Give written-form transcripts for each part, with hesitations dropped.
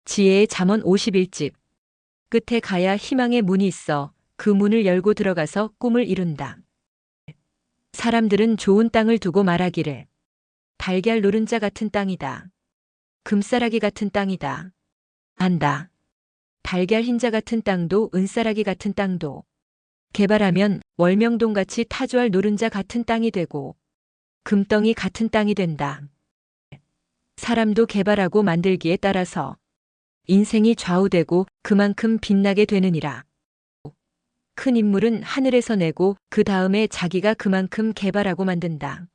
지혜의 잠언 51집. 끝에 가야 희망의 문이 있어 그 문을 열고 들어가서 꿈을 이룬다. 사람들은 좋은 땅을 두고 말하기를 달걀 노른자 같은 땅이다. 금싸라기 같은 땅이다. 안다. 달걀 흰자 같은 땅도 은싸라기 같은 땅도 개발하면 월명동같이 타조알 노른자 같은 땅이 되고 금덩이 같은 땅이 된다. 사람도 개발하고 만들기에 따라서 인생이 좌우되고 그만큼 빛나게 되느니라. 큰 인물은 하늘에서 내고 그 다음에 자기가 그만큼 개발하고 만든다.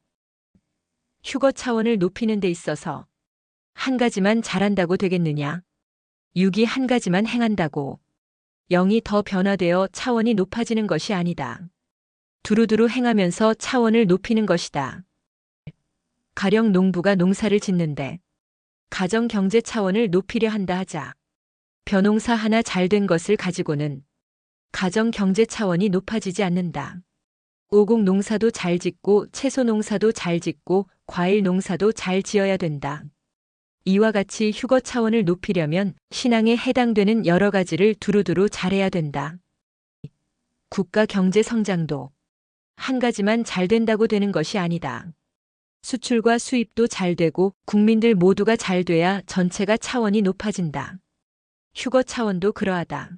휴거 차원을 높이는 데 있어서 한 가지만 잘한다고 되겠느냐? 6이 한 가지만 행한다고 0이 더 변화되어 차원이 높아지는 것이 아니다. 두루두루 행하면서 차원을 높이는 것이다. 가령 농부가 농사를 짓는데 가정 경제 차원을 높이려 한다 하자. 벼농사 하나 잘된 것을 가지고는 가정 경제 차원이 높아지지 않는다. 오곡 농사도 잘 짓고 채소 농사도 잘 짓고 과일 농사도 잘 지어야 된다. 이와 같이 휴거 차원을 높이려면 신앙에 해당되는 여러 가지를 두루두루 잘해야 된다. 국가 경제 성장도 한 가지만 잘 된다고 되는 것이 아니다. 수출과 수입도 잘 되고 국민들 모두가 잘 돼야 전체가 차원이 높아진다. 휴거 차원도 그러하다.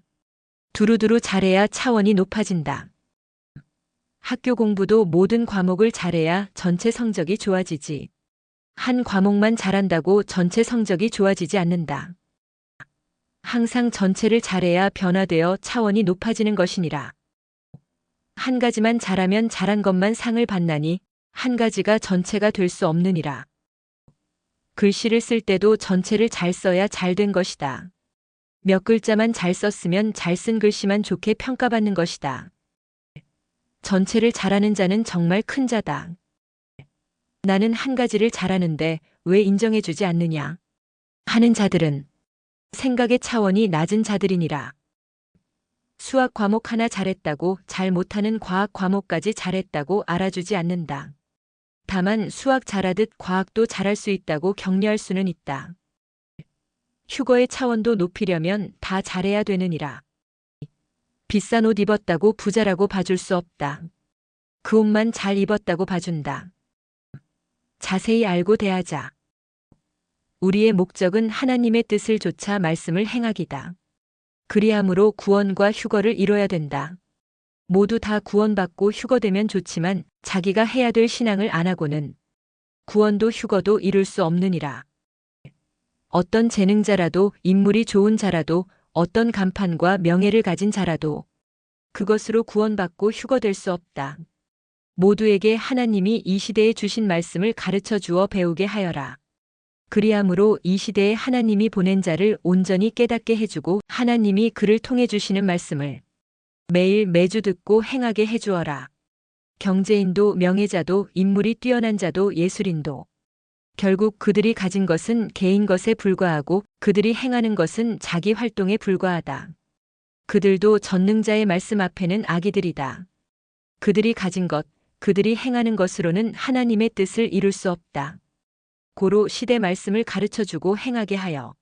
두루두루 잘해야 차원이 높아진다. 학교 공부도 모든 과목을 잘해야 전체 성적이 좋아지지. 한 과목만 잘한다고 전체 성적이 좋아지지 않는다. 항상 전체를 잘해야 변화되어 차원이 높아지는 것이니라. 한 가지만 잘하면 잘한 것만 상을 받나니 한 가지가 전체가 될 수 없느니라. 글씨를 쓸 때도 전체를 잘 써야 잘 된 것이다. 몇 글자만 잘 썼으면 잘 쓴 글씨만 좋게 평가받는 것이다. 전체를 잘하는 자는 정말 큰 자다. 나는 한 가지를 잘하는데 왜 인정해주지 않느냐 하는 자들은 생각의 차원이 낮은 자들이니라. 수학 과목 하나 잘했다고 잘 못하는 과학 과목까지 잘했다고 알아주지 않는다. 다만 수학 잘하듯 과학도 잘할 수 있다고 격려할 수는 있다. 휴거의 차원도 높이려면 다 잘해야 되느니라. 비싼 옷 입었다고 부자라고 봐줄 수 없다. 그 옷만 잘 입었다고 봐준다. 자세히 알고 대하자. 우리의 목적은 하나님의 뜻을 조차 말씀을 행하기다. 그리함으로 구원과 휴거를 이뤄야 된다. 모두 다 구원받고 휴거되면 좋지만 자기가 해야 될 신앙을 안 하고는 구원도 휴거도 이룰 수 없느니라. 어떤 재능자라도 인물이 좋은 자라도 어떤 간판과 명예를 가진 자라도 그것으로 구원받고 휴거될 수 없다. 모두에게 하나님이 이 시대에 주신 말씀을 가르쳐 주어 배우게 하여라. 그리함으로 이 시대에 하나님이 보낸 자를 온전히 깨닫게 해주고 하나님이 그를 통해 주시는 말씀을 매일 매주 듣고 행하게 해주어라. 경제인도 명예자도 인물이 뛰어난 자도 예술인도 결국 그들이 가진 것은 개인 것에 불과하고 그들이 행하는 것은 자기 활동에 불과하다. 그들도 전능자의 말씀 앞에는 아기들이다. 그들이 가진 것, 그들이 행하는 것으로는 하나님의 뜻을 이룰 수 없다. 고로 시대 말씀을 가르쳐주고 행하게 하여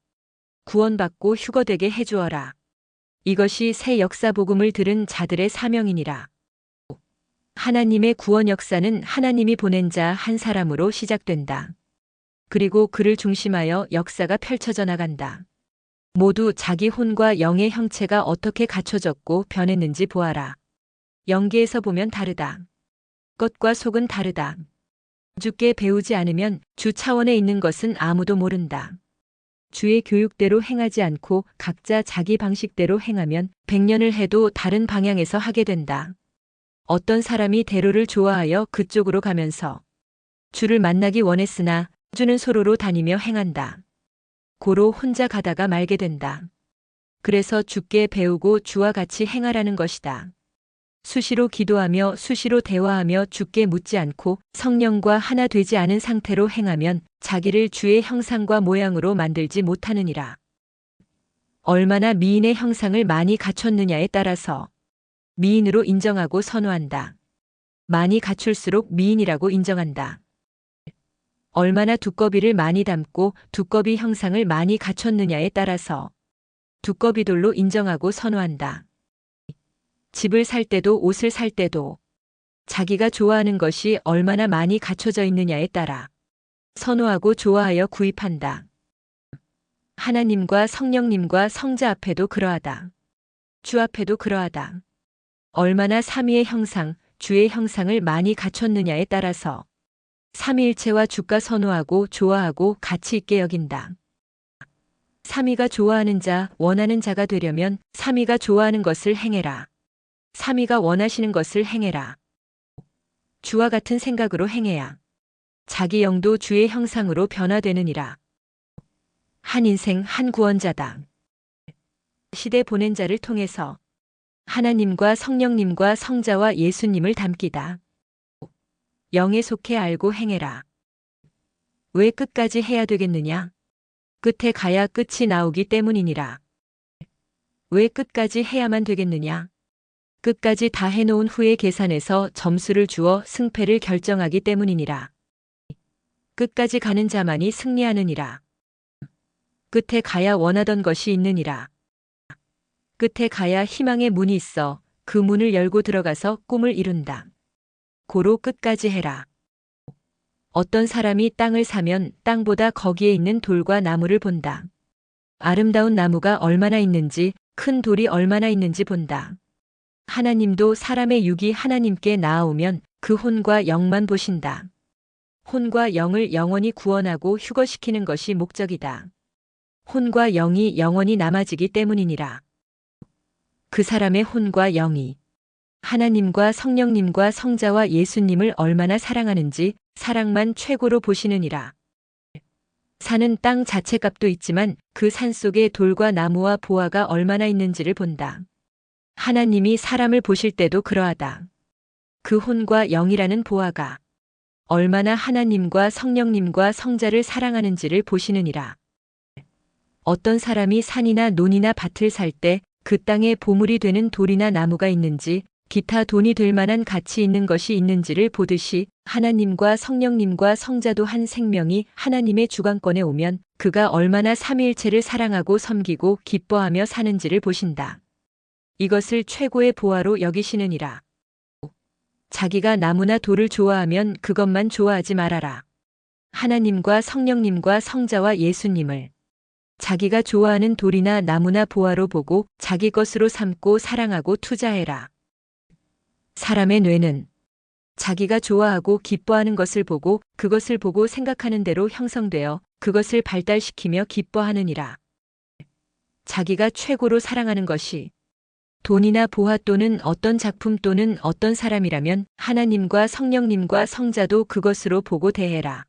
구원받고 휴거되게 해주어라. 이것이 새 역사 복음을 들은 자들의 사명이니라. 하나님의 구원 역사는 하나님이 보낸 자 한 사람으로 시작된다. 그리고 그를 중심하여 역사가 펼쳐져 나간다. 모두 자기 혼과 영의 형체가 어떻게 갖춰졌고 변했는지 보아라. 영계에서 보면 다르다. 겉과 속은 다르다. 주께 배우지 않으면 주 차원에 있는 것은 아무도 모른다. 주의 교육대로 행하지 않고 각자 자기 방식대로 행하면 100년을 해도 다른 방향에서 하게 된다. 어떤 사람이 대로를 좋아하여 그쪽으로 가면서 주를 만나기 원했으나 주는 소로로 다니며 행한다. 고로 혼자 가다가 말게 된다. 그래서 주께 배우고 주와 같이 행하라는 것이다. 수시로 기도하며 수시로 대화하며 주께 묻지 않고 성령과 하나 되지 않은 상태로 행하면 자기를 주의 형상과 모양으로 만들지 못하느니라. 얼마나 미인의 형상을 많이 갖췄느냐에 따라서 미인으로 인정하고 선호한다. 많이 갖출수록 미인이라고 인정한다. 얼마나 두꺼비를 많이 담고 두꺼비 형상을 많이 갖췄느냐에 따라서 두꺼비돌로 인정하고 선호한다. 집을 살 때도 옷을 살 때도 자기가 좋아하는 것이 얼마나 많이 갖춰져 있느냐에 따라 선호하고 좋아하여 구입한다. 하나님과 성령님과 성자 앞에도 그러하다. 주 앞에도 그러하다. 얼마나 삼위의 형상, 주의 형상을 많이 갖췄느냐에 따라서 삼위일체와 주가 선호하고 좋아하고 가치 있게 여긴다. 삼위가 좋아하는 자, 원하는 자가 되려면 삼위가 좋아하는 것을 행해라. 삼위가 원하시는 것을 행해라. 주와 같은 생각으로 행해야 자기 영도 주의 형상으로 변화되느니라. 한 인생 한 구원자다. 시대 보낸 자를 통해서 하나님과 성령님과 성자와 예수님을 닮기다. 영에 속해 알고 행해라. 왜 끝까지 해야 되겠느냐? 끝에 가야 끝이 나오기 때문이니라. 왜 끝까지 해야만 되겠느냐? 끝까지 다 해놓은 후에 계산해서 점수를 주어 승패를 결정하기 때문이니라. 끝까지 가는 자만이 승리하느니라. 끝에 가야 원하던 것이 있느니라. 끝에 가야 희망의 문이 있어 그 문을 열고 들어가서 꿈을 이룬다. 고로 끝까지 해라. 어떤 사람이 땅을 사면 땅보다 거기에 있는 돌과 나무를 본다. 아름다운 나무가 얼마나 있는지, 큰 돌이 얼마나 있는지 본다. 하나님도 사람의 육이 하나님께 나아오면 그 혼과 영만 보신다. 혼과 영을 영원히 구원하고 휴거시키는 것이 목적이다. 혼과 영이 영원히 남아지기 때문이니라. 그 사람의 혼과 영이 하나님과 성령님과 성자와 예수님을 얼마나 사랑하는지 사랑만 최고로 보시느니라. 산은 땅 자체값도 있지만 그 산 속에 돌과 나무와 보화가 얼마나 있는지를 본다. 하나님이 사람을 보실 때도 그러하다. 그 혼과 영이라는 보화가 얼마나 하나님과 성령님과 성자를 사랑하는지를 보시느니라. 어떤 사람이 산이나 논이나 밭을 살 때 그 땅에 보물이 되는 돌이나 나무가 있는지 기타 돈이 될 만한 가치 있는 것이 있는지를 보듯이 하나님과 성령님과 성자도 한 생명이 하나님의 주관권에 오면 그가 얼마나 삼위일체를 사랑하고 섬기고 기뻐하며 사는지를 보신다. 이것을 최고의 보화로 여기시느니라. 자기가 나무나 돌을 좋아하면 그것만 좋아하지 말아라. 하나님과 성령님과 성자와 예수님을 자기가 좋아하는 돌이나 나무나 보화로 보고 자기 것으로 삼고 사랑하고 투자해라. 사람의 뇌는 자기가 좋아하고 기뻐하는 것을 보고 그것을 보고 생각하는 대로 형성되어 그것을 발달시키며 기뻐하느니라. 자기가 최고로 사랑하는 것이 돈이나 보화 또는 어떤 작품 또는 어떤 사람이라면 하나님과 성령님과 성자도 그것으로 보고 대해라.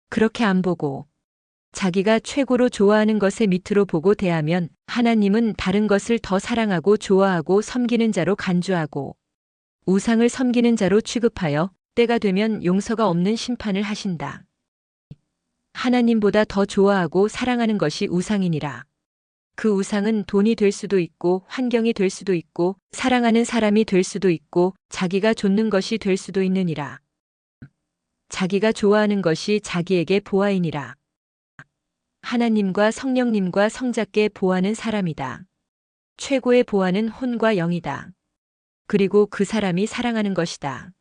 그렇게 안 보고 자기가 최고로 좋아하는 것의 밑으로 보고 대하면 하나님은 다른 것을 더 사랑하고 좋아하고 섬기는 자로 간주하고 우상을 섬기는 자로 취급하여 때가 되면 용서가 없는 심판을 하신다. 하나님보다 더 좋아하고 사랑하는 것이 우상이니라. 그 우상은 돈이 될 수도 있고 환경이 될 수도 있고 사랑하는 사람이 될 수도 있고 자기가 좇는 것이 될 수도 있느니라. 자기가 좋아하는 것이 자기에게 보화이니라. 하나님과 성령님과 성자께 보화는 사람이다. 최고의 보화는 혼과 영이다. 그리고 그 사람이 사랑하는 것이다.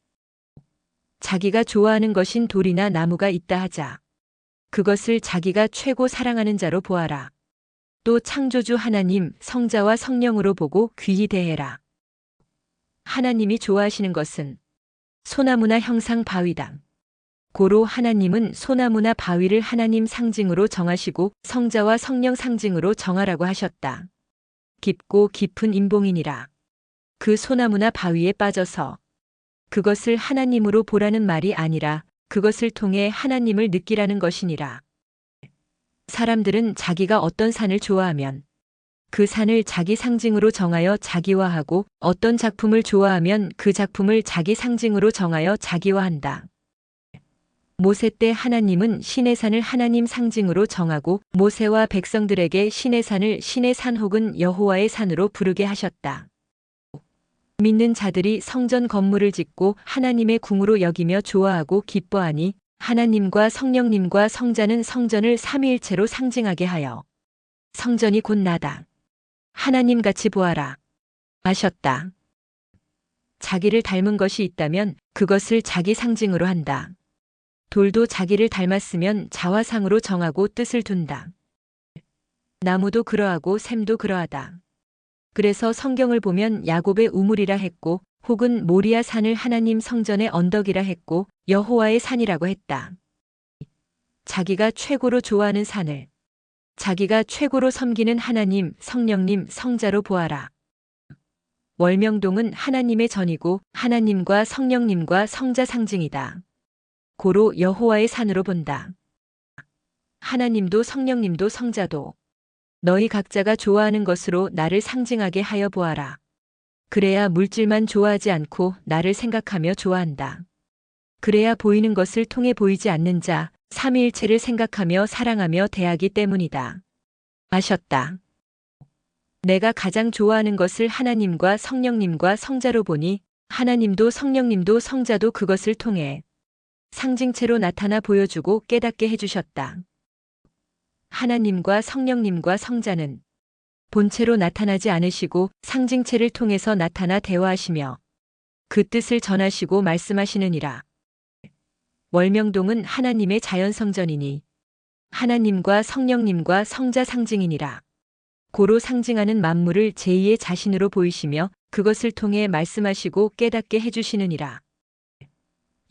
자기가 좋아하는 것인 돌이나 나무가 있다 하자. 그것을 자기가 최고 사랑하는 자로 보아라. 또 창조주 하나님, 성자와 성령으로 보고 귀히 대해라. 하나님이 좋아하시는 것은 소나무나 형상 바위다. 고로 하나님은 소나무나 바위를 하나님 상징으로 정하시고 성자와 성령 상징으로 정하라고 하셨다. 깊고 깊은 임봉이니라. 그 소나무나 바위에 빠져서 그것을 하나님으로 보라는 말이 아니라 그것을 통해 하나님을 느끼라는 것이니라. 사람들은 자기가 어떤 산을 좋아하면 그 산을 자기 상징으로 정하여 자기화하고 어떤 작품을 좋아하면 그 작품을 자기 상징으로 정하여 자기화한다. 모세 때 하나님은 시내산을 하나님 상징으로 정하고 모세와 백성들에게 시내산을 신의 산 혹은 여호와의 산으로 부르게 하셨다. 믿는 자들이 성전 건물을 짓고 하나님의 궁으로 여기며 좋아하고 기뻐하니 하나님과 성령님과 성자는 성전을 삼위일체로 상징하게 하여 성전이 곧 나다. 하나님같이 보아라. 마셨다. 자기를 닮은 것이 있다면 그것을 자기 상징으로 한다. 돌도 자기를 닮았으면 자화상으로 정하고 뜻을 둔다. 나무도 그러하고 샘도 그러하다. 그래서 성경을 보면 야곱의 우물이라 했고 혹은 모리아 산을 하나님 성전의 언덕이라 했고 여호와의 산이라고 했다. 자기가 최고로 좋아하는 산을 자기가 최고로 섬기는 하나님, 성령님, 성자로 보아라. 월명동은 하나님의 전이고 하나님과 성령님과 성자 상징이다. 고로 여호와의 산으로 본다. 하나님도 성령님도 성자도 너희 각자가 좋아하는 것으로 나를 상징하게 하여 보아라. 그래야 물질만 좋아하지 않고 나를 생각하며 좋아한다. 그래야 보이는 것을 통해 보이지 않는 자, 삼위일체를 생각하며 사랑하며 대하기 때문이다. 마셨다. 내가 가장 좋아하는 것을 하나님과 성령님과 성자로 보니 하나님도 성령님도 성자도 그것을 통해 상징체로 나타나 보여주고 깨닫게 해주셨다. 하나님과 성령님과 성자는 본체로 나타나지 않으시고 상징체를 통해서 나타나 대화하시며 그 뜻을 전하시고 말씀하시느니라. 월명동은 하나님의 자연성전이니 하나님과 성령님과 성자 상징이니라. 고로 상징하는 만물을 제2의 자신으로 보이시며 그것을 통해 말씀하시고 깨닫게 해주시느니라.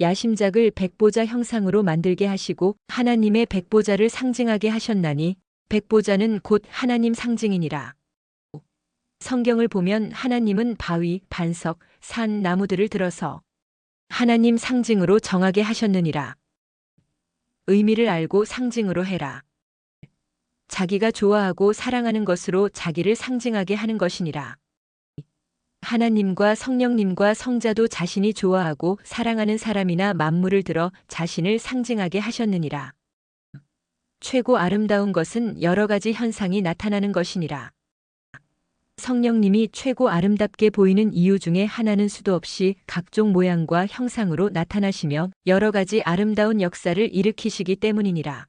야심작을 백보자 형상으로 만들게 하시고 하나님의 백보자를 상징하게 하셨나니 백보자는 곧 하나님 상징이니라. 성경을 보면 하나님은 바위, 반석, 산, 나무들을 들어서 하나님 상징으로 정하게 하셨느니라. 의미를 알고 상징으로 해라. 자기가 좋아하고 사랑하는 것으로 자기를 상징하게 하는 것이니라. 하나님과 성령님과 성자도 자신이 좋아하고 사랑하는 사람이나 만물을 들어 자신을 상징하게 하셨느니라. 최고 아름다운 것은 여러 가지 현상이 나타나는 것이니라. 성령님이 최고 아름답게 보이는 이유 중에 하나는 수도 없이 각종 모양과 형상으로 나타나시며 여러 가지 아름다운 역사를 일으키시기 때문이니라.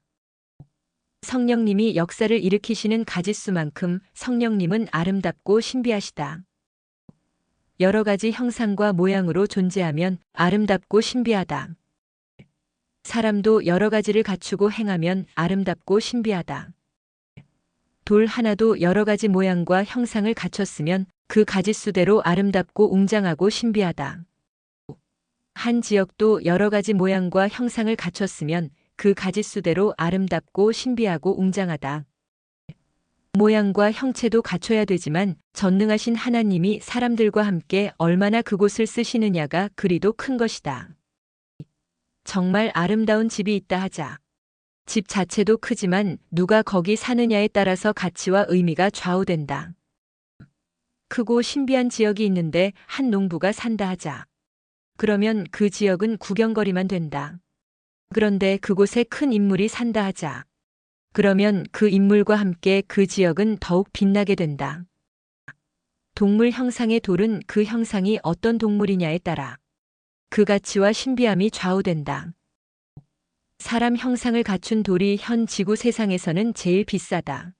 성령님이 역사를 일으키시는 가짓수만큼 성령님은 아름답고 신비하시다. 여러 가지 형상과 모양으로 존재하면 아름답고 신비하다. 사람도 여러 가지를 갖추고 행하면 아름답고 신비하다. 돌 하나도 여러 가지 모양과 형상을 갖췄으면 그 가짓수대로 아름답고 웅장하고 신비하다. 한 지역도 여러 가지 모양과 형상을 갖췄으면 그 가짓수대로 아름답고 신비하고 웅장하다. 모양과 형체도 갖춰야 되지만 전능하신 하나님이 사람들과 함께 얼마나 그곳을 쓰시느냐가 그리도 큰 것이다. 정말 아름다운 집이 있다 하자. 집 자체도 크지만 누가 거기 사느냐에 따라서 가치와 의미가 좌우된다. 크고 신비한 지역이 있는데 한 농부가 산다 하자. 그러면 그 지역은 구경거리만 된다. 그런데 그곳에 큰 인물이 산다 하자. 그러면 그 인물과 함께 그 지역은 더욱 빛나게 된다. 동물 형상의 돌은 그 형상이 어떤 동물이냐에 따라 그 가치와 신비함이 좌우된다. 사람 형상을 갖춘 돌이 현 지구 세상에서는 제일 비싸다.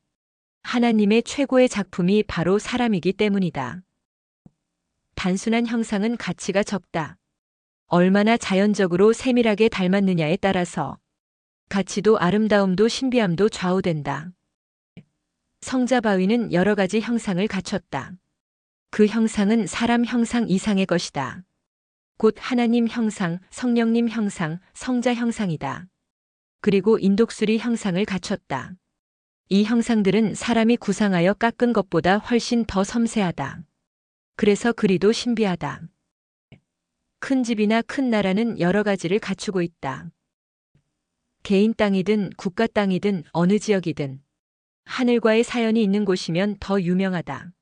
하나님의 최고의 작품이 바로 사람이기 때문이다. 단순한 형상은 가치가 적다. 얼마나 자연적으로 세밀하게 닮았느냐에 따라서 가치도 아름다움도 신비함도 좌우된다. 성자 바위는 여러 가지 형상을 갖췄다. 그 형상은 사람 형상 이상의 것이다. 곧 하나님 형상, 성령님 형상, 성자 형상이다. 그리고 인독수리 형상을 갖췄다. 이 형상들은 사람이 구상하여 깎은 것보다 훨씬 더 섬세하다. 그래서 그리도 신비하다. 큰 집이나 큰 나라는 여러 가지를 갖추고 있다. 개인 땅이든 국가 땅이든 어느 지역이든 하늘과의 사연이 있는 곳이면 더 유명하다.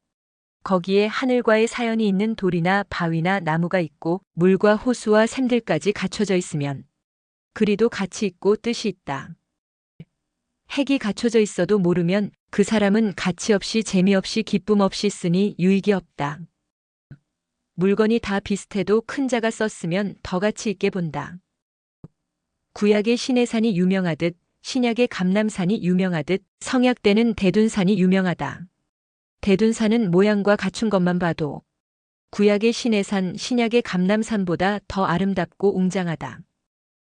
거기에 하늘과의 사연이 있는 돌이나 바위나 나무가 있고 물과 호수와 샘들까지 갖춰져 있으면 그리도 가치 있고 뜻이 있다. 핵이 갖춰져 있어도 모르면 그 사람은 가치 없이 재미없이 기쁨 없이 쓰니 유익이 없다. 물건이 다 비슷해도 큰 자가 썼으면 더 가치 있게 본다. 구약의 시내산이 유명하듯 신약의 감람산이 유명하듯 성약 때는 대둔산이 유명하다. 대둔산은 모양과 갖춘 것만 봐도 구약의 시내산, 신약의 감람산보다 더 아름답고 웅장하다.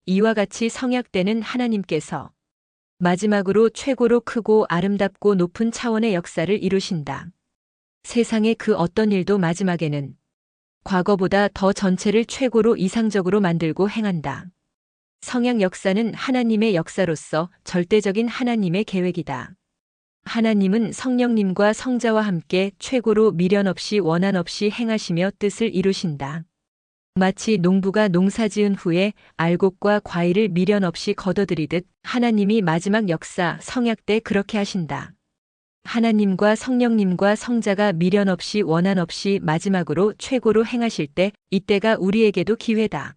이와 같이 성약 때는 하나님께서 마지막으로 최고로 크고 아름답고 높은 차원의 역사를 이루신다. 세상의 그 어떤 일도 마지막에는 과거보다 더 전체를 최고로 이상적으로 만들고 행한다. 성약 역사는 하나님의 역사로서 절대적인 하나님의 계획이다. 하나님은 성령님과 성자와 함께 최고로 미련 없이 원한 없이 행하시며 뜻을 이루신다. 마치 농부가 농사 지은 후에 알곡과 과일을 미련 없이 걷어들이듯 하나님이 마지막 역사 성약 때 그렇게 하신다. 하나님과 성령님과 성자가 미련 없이 원한 없이 마지막으로 최고로 행하실 때 이때가 우리에게도 기회다.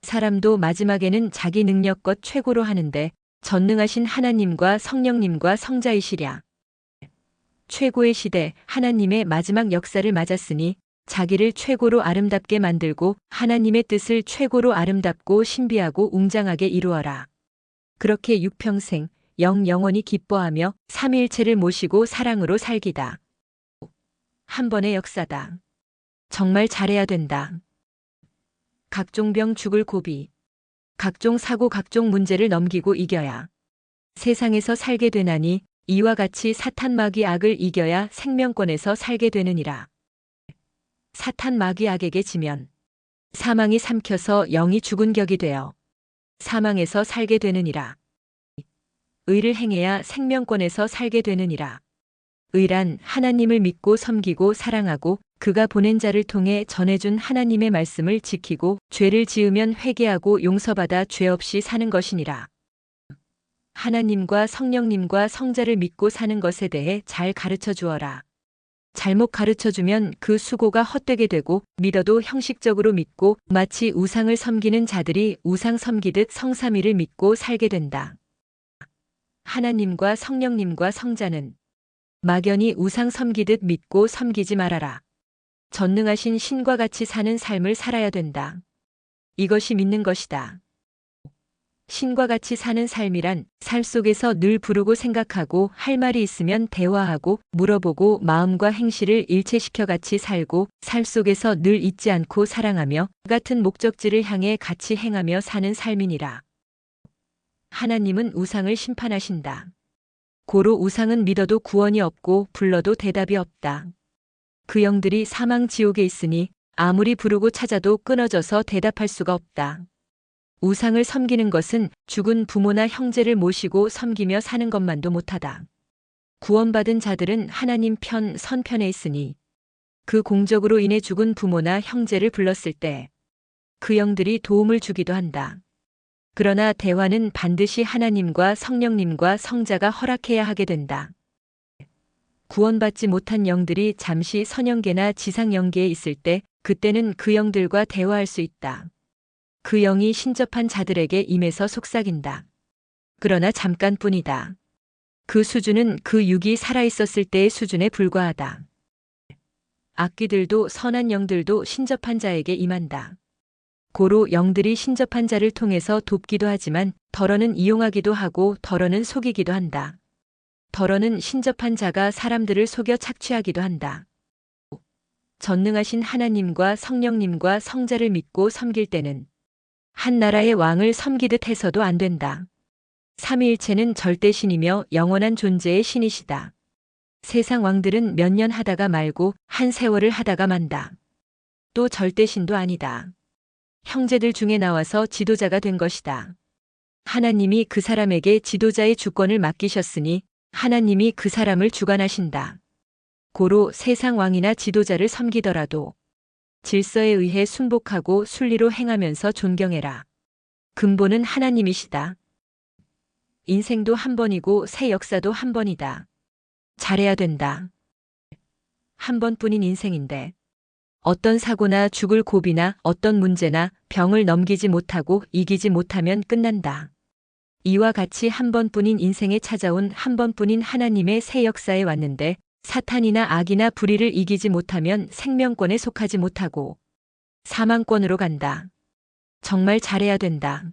사람도 마지막에는 자기 능력껏 최고로 하는데 전능하신 하나님과 성령님과 성자이시랴. 최고의 시대 하나님의 마지막 역사를 맞았으니 자기를 최고로 아름답게 만들고 하나님의 뜻을 최고로 아름답고 신비하고 웅장하게 이루어라. 그렇게 육평생 영원히 기뻐하며 삼위일체를 모시고 사랑으로 살기다. 한 번의 역사다. 정말 잘해야 된다. 각종 병 죽을 고비. 각종 사고 각종 문제를 넘기고 이겨야 세상에서 살게 되나니 이와 같이 사탄 마귀 악을 이겨야 생명권에서 살게 되느니라. 사탄 마귀 악에게 지면 사망이 삼켜서 영이 죽은 격이 되어 사망에서 살게 되느니라. 의를 행해야 생명권에서 살게 되느니라. 의란 하나님을 믿고 섬기고 사랑하고 그가 보낸 자를 통해 전해준 하나님의 말씀을 지키고 죄를 지으면 회개하고 용서받아 죄 없이 사는 것이니라. 하나님과 성령님과 성자를 믿고 사는 것에 대해 잘 가르쳐 주어라. 잘못 가르쳐 주면 그 수고가 헛되게 되고 믿어도 형식적으로 믿고 마치 우상을 섬기는 자들이 우상 섬기듯 성삼위를 믿고 살게 된다. 하나님과 성령님과 성자는 막연히 우상 섬기듯 믿고 섬기지 말아라. 전능하신 신과 같이 사는 삶을 살아야 된다. 이것이 믿는 것이다. 신과 같이 사는 삶이란 삶 속에서 늘 부르고 생각하고 할 말이 있으면 대화하고 물어보고 마음과 행실을 일체시켜 같이 살고 삶 속에서 늘 잊지 않고 사랑하며 같은 목적지를 향해 같이 행하며 사는 삶이니라. 하나님은 우상을 심판하신다. 고로 우상은 믿어도 구원이 없고 불러도 대답이 없다. 그 영들이 사망 지옥에 있으니 아무리 부르고 찾아도 끊어져서 대답할 수가 없다. 우상을 섬기는 것은 죽은 부모나 형제를 모시고 섬기며 사는 것만도 못하다. 구원받은 자들은 하나님 편 선편에 있으니 그 공적으로 인해 죽은 부모나 형제를 불렀을 때 그 영들이 도움을 주기도 한다. 그러나 대화는 반드시 하나님과 성령님과 성자가 허락해야 하게 된다. 구원받지 못한 영들이 잠시 선영계나 지상영계에 있을 때 그때는 그 영들과 대화할 수 있다. 그 영이 신접한 자들에게 임해서 속삭인다. 그러나 잠깐뿐이다. 그 수준은 그 육이 살아있었을 때의 수준에 불과하다. 악귀들도 선한 영들도 신접한 자에게 임한다. 고로 영들이 신접한 자를 통해서 돕기도 하지만 덜어는 이용하기도 하고 덜어는 속이기도 한다. 덜어는 신접한 자가 사람들을 속여 착취하기도 한다. 전능하신 하나님과 성령님과 성자를 믿고 섬길 때는 한 나라의 왕을 섬기듯 해서도 안 된다. 삼위일체는 절대신이며 영원한 존재의 신이시다. 세상 왕들은 몇 년 하다가 말고 한 세월을 하다가 만다. 또 절대신도 아니다. 형제들 중에 나와서 지도자가 된 것이다. 하나님이 그 사람에게 지도자의 주권을 맡기셨으니 하나님이 그 사람을 주관하신다. 고로 세상 왕이나 지도자를 섬기더라도 질서에 의해 순복하고 순리로 행하면서 존경해라. 근본은 하나님이시다. 인생도 한 번이고 새 역사도 한 번이다. 잘해야 된다. 한 번뿐인 인생인데 어떤 사고나 죽을 고비나 어떤 문제나 병을 넘기지 못하고 이기지 못하면 끝난다. 이와 같이 한 번뿐인 인생에 찾아온 한 번뿐인 하나님의 새 역사에 왔는데 사탄이나 악이나 불의를 이기지 못하면 생명권에 속하지 못하고 사망권으로 간다. 정말 잘해야 된다.